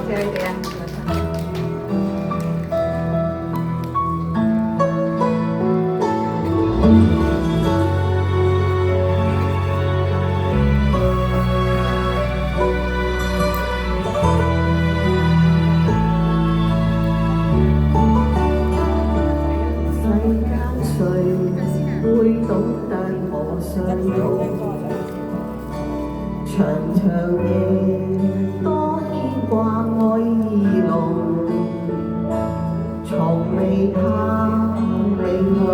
謝你哋啊！會懂得我相擁，長長夜多牽掛愛意濃，從未怕命裏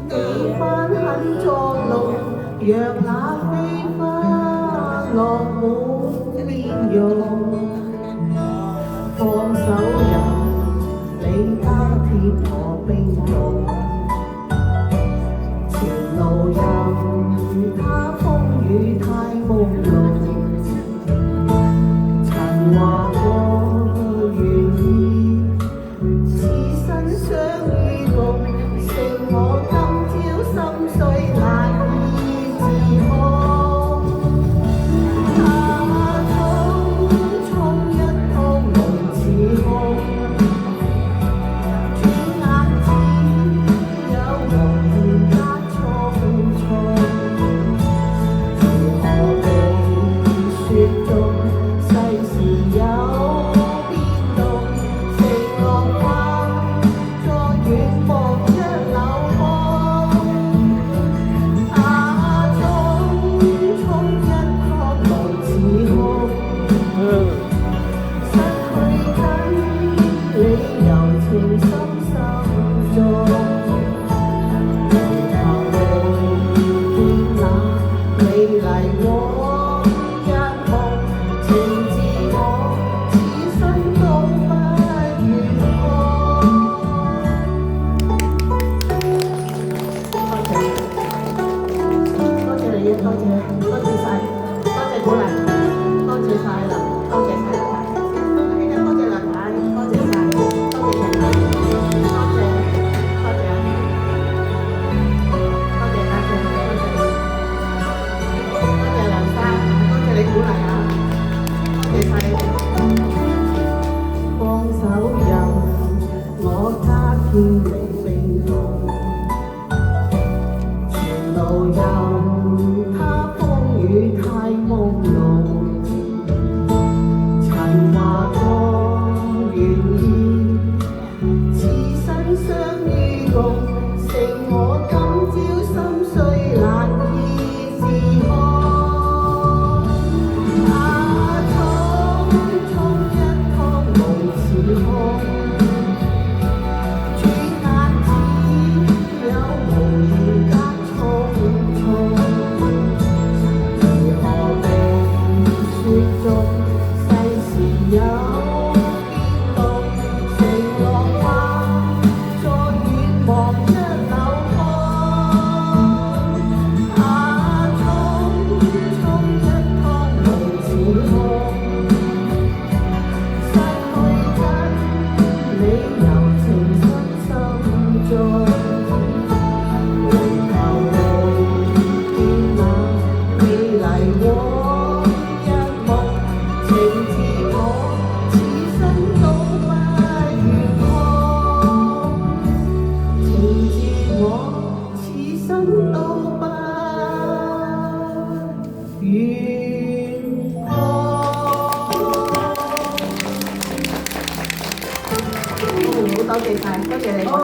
幾番很作弄，讓那飛花落滿面容，放手任你加添我冰凍。路任它風雨太朦朧，曾話過願意此生相與共，剩我今朝心碎難以自控。匆匆一趟夢似空，轉眼只有無言間。冰凍，前路任它風雨太朦朧，曾話過願意此生相與共，剩我今朝心碎難以自控。匆匆一趟夢似空。多謝晒，多謝你。